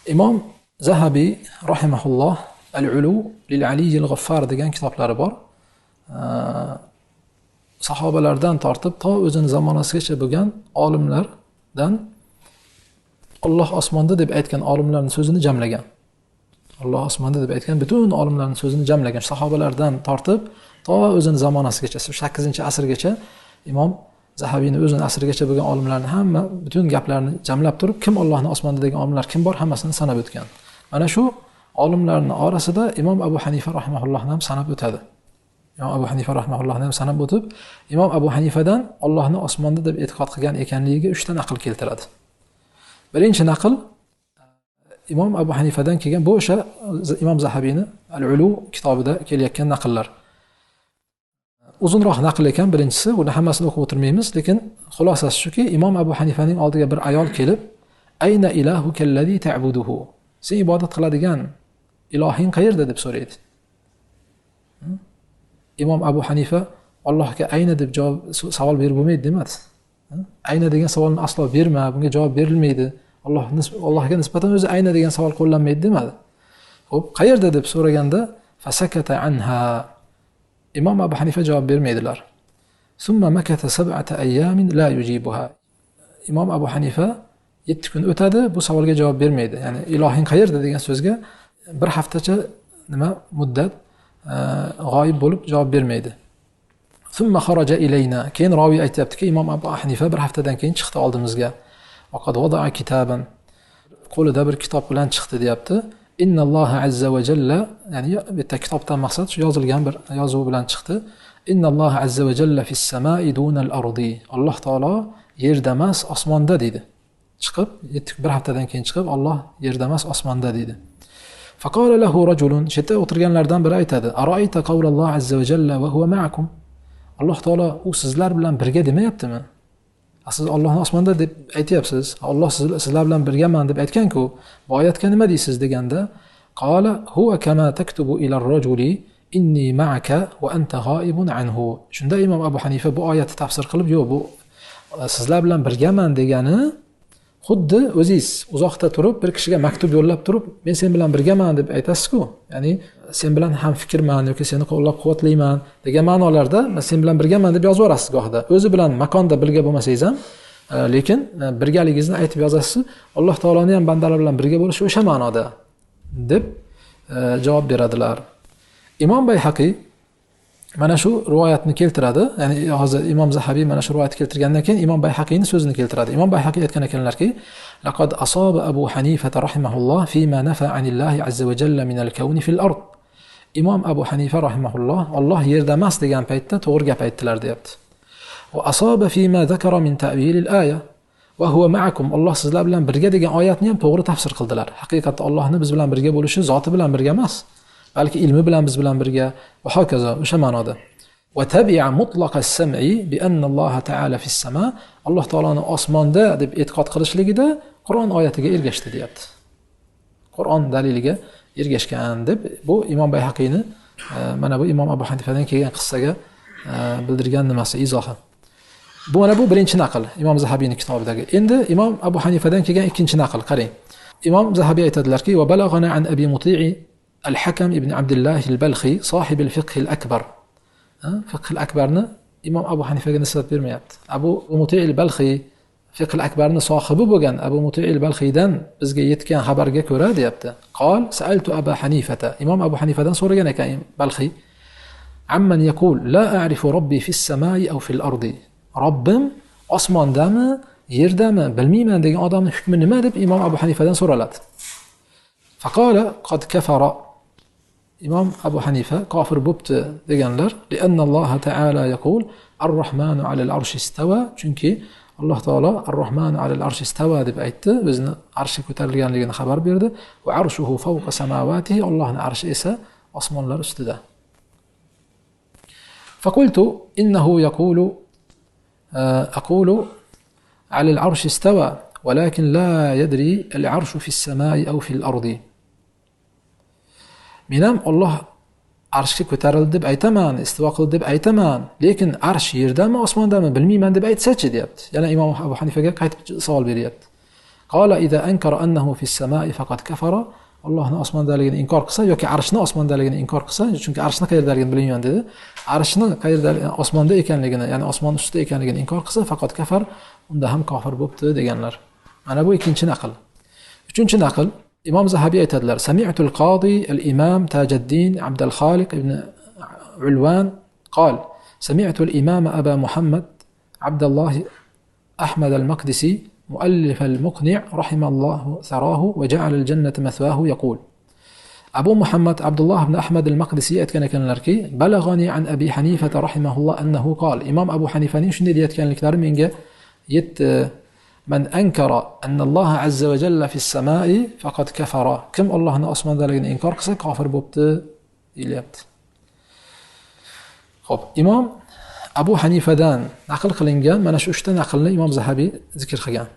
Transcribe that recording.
Imom Zahabiy rahimahulloh Al-Ulu lil Aliyyil G'affar degan kitoblari bor. Sahobalardan tortib to o'zining zamonasigacha bo'lgan olimlardan Alloh osmonda deb aytgan olimlarning so'zini jamlagan. Alloh osmonda deb aytgan butun olimlarning so'zini jamlagan. Sahobalardan tortib to o'zining zamonasigacha 8-asrgacha Imom Zahabiyning o'zining asrigacha bo'lgan olimlarning hamma butun gaplarini jamlab turib, kim Allohning osmonida degan olimlar kim bor, hammasini sanab o'tgan. Mana shu olimlarning orasida Imom Abu Hanifa rahimahullohni ham sanab o'tadi. Imom Abu Hanifa rahimahullohni ham sanab o'tib, Imom Abu Hanifadan Allohni osmonda deb e'tiqod qilgan ekanligiga 3 ta naql keltiradi. Birinchi naql Imom Abu Hanifadan kelgan bu o'sha Imom Zahabiyning Al-Ulu kitobida kelayotgan naqllar. Uzunroq naql ekan birinchisi, uni hammasini o'qib o'tirmaymiz, lekin xulosasi shuki, Imom Abu Hanifaning oldiga bir ayol kelib, "Ayna ilahuka allazi ta'buduhu?" Sen ibodat qiladigan ilohing qayerda deb so'raydi. Imom Abu Hanifa Allohga ayna deb savol berib bo'lmaydi demadi. Ayna degan savolni aslo berma, bunga javob berilmaydi. Allohga nisbatan o'zi ayna degan savol qo'llanmaydi demadi. Xo'p, qayerda deb so'raganda fasakata anha. Imom Abu Hanifa javob bermaydilar. Summa makata 7 ayyamin la yujibuha. Imom Abu Hanifa 7 kun o'tadi, bu savolga javob bermaydi. Ya'ni ilohing qayerda degan so'zga bir haftacha muddat g'oyib bo'lib javob bermaydi. Summa kharaja ilayna. Keyin raviy aytayaptiki, Imom Abu Hanifa bir haftadan keyin chiqdi oldimizga. Vaqad wada'a kitaban. Qo'lida bir kitob bilan chiqdi deyapti. Innalloha azza va jalla, ya'ni bitta kitobdan maqsad shu yozilgan bir yozuv bilan chiqdi. Innalloha azza va jalla fis samai dunal ardi. Alloh taolo yerda emas, osmonda dedi. Chiqib, bir haftadan keyin chiqib, Alloh yerda emas, osmonda dedi. Faqala lahu rajulun, shetda o'tirganlardan biri aytadi: "Aro'ayta qawlallohi azza va jalla va huwa ma'akum?" Alloh taolo u sizlar bilan birga demayaptimi? Siz Allohni osmonda deb aytayapsiz. Alloh sizlar bilan birgaman deb aytgan-ku. Bu oyatga nima deysiz deganda, qala huwa kama taktubu ila ar-rajuli inni ma'aka wa anta ghaibun anhu. Shunda Imom Abu Hanifa bu oyatni tafsir qilib, yo'q, bu sizlar bilan birgaman degani xuddi o'zingiz uzoqda turib bir kishiga maktub yo'llab turib, men sen bilan birgaman deb aytasiz-ku. Ya'ni sen bilan ham fikrman yoki seni qo'llab-quvvatlayman degan ma'nolarda men sen bilan birgaman deb yozib yorasiz gohida. O'zi bilan makonda birga bo'lmasangiz ham, lekin birgaligingizni aytib yozasiz. Alloh taoloning ham bandalar bilan birga bo'lishi o'sha ma'noda deb javob beradilar. Imom Bayhaqiy mana shu rivoyatni keltiradi. Ya'ni hozir Imom Zahabiy mana shu rivoyatni keltirgandan keyin Imom Bayhaqiyning so'zini keltiradi. Imom Bayhaqiy aytgan ekanlarki, laqad asaba Abu Hanifa rahimahulloh fima nafa anillahi azza va jalla min al-kawni fil ard. Imom Abu Hanifa rahimahulloh Alloh yerda emas degan paytda to'g'ri gap aytdilar deyapti. Va asaba fima zakara min ta'wil al-aya va huwa ma'akum. Alloh sizlar bilan birga degan oyatni ham to'g'ri tafsir qildilar. Haqiqatda Allohning biz bilan birga bo'lishi zoti bilan birga emas, balki ilmi bilan biz bilan birga va hokazo o'sha ma'noda. Va tabi'a mutlaq as-sam'i bi anna Alloh ta'ala fis sama. Alloh taoloni osmonda deb e'tiqod qilishligida Qur'on oyatiga ergashdi deyapti. Qur'on daliliga ergashgan deb bu Imom Bayhaqiyni mana bu Imom Abu Hanifadan kelgan qissaga bildirgan nimasi izohi. Bu mana bu birinchi naql Imom Zahabiyning kitobidagi. Endi Imom Abu Hanifadan kelgan ikkinchi naql qarang. Imom Zahabiy aytadilarki, va balagana an Abi Muti'i Al-Hakam ibn Abdullah al-Balkhi sohib al-fiqh al-akbar. Fiqh al-akbarni Imom Abu Hanifaga nisbat bermayapti. Abu Muti'i al-Balkhi fiqh al-akbarni sohibi bo'lgan Abu Muti'i al-Balkhiydan bizga yetgan xabarga ko'ra deyapti. Qol sa'altu Abu Hanifata. Imom Abu Hanifadan so'ragan ekan Balkhi. Amman yaqul la a'rifu robbi fis samai aw fil ardi. Robbim osmondami, yerdami bilmayman degan odamning hukmi nima deb Imom Abu Hanifadan so'raladi. Faqala qad kafara. Imom Abu Hanifa kofir bo'pti deganlar. Li'anna Alloh ta'ala yaqul ar-Rahmanu 'alal arshi istawa. Chunki Alloh taolo ar-Rahmanu 'alal arshi istawa deb aytdi, o'zini arshi ko'tarilganligini xabar berdi. Va arshuhu fawqa samawatihi. Allohning arshi esa osmonlar ustida. Faqultu innahu yaqulu aqulu 'alal arshi istawa, walakin la yadri al-arshu fis samai aw fil ardi. Men ham Alloh arshga ko'tarildi deb aytaman, istivo qildi deb aytaman, lekin arsh yerdami, osmondami bilmayman deb aytsa-chi deyapti. Yana Imom Abu Hanifaga qaytib savol beryapti. قال إذا أنكر أنه في السماء فقد كفر. Allohning osmondaligini inkor qilsa yoki arshning osmondaligini inkor qilsa, chunki arshni qayerdaligini bilmayman dedi. Arshni qayerda osmonda ekanligini, ya'ni osmon ustida ekanligini inkor qilsa faqat kafar, unda ham kofir bo'pti deganlar. Mana bu ikkinchi naql. Uchinchi naql Imom Zahabiy aytadilar: Sami'tul qadi al-imam Tajuddin Abd al-Khaliq ibn Ulwan قال: سمعت الإمام أبا محمد عبد الله أحمد المقدسي مؤلف المقنع رحم الله ثراه وجعل الجنة مثواه يقول: أبو محمد عبد الله بن أحمد المقدسي كان لركي بلغني عن أبي حنيفة رحمه الله أنه قال: إمام أبو حنيفة شنو ديت كان لكتار منجا يت من أنكر أن الله عز وجل في السماء فقد كفر. كم الله أصلا ذلك إنكار قصة كافر بوبت إليبت. خب إمام أبو حنيفة دان نقل قلنجان mana shu 3 ta naqlni Imom Zahabiy zikr qilgan.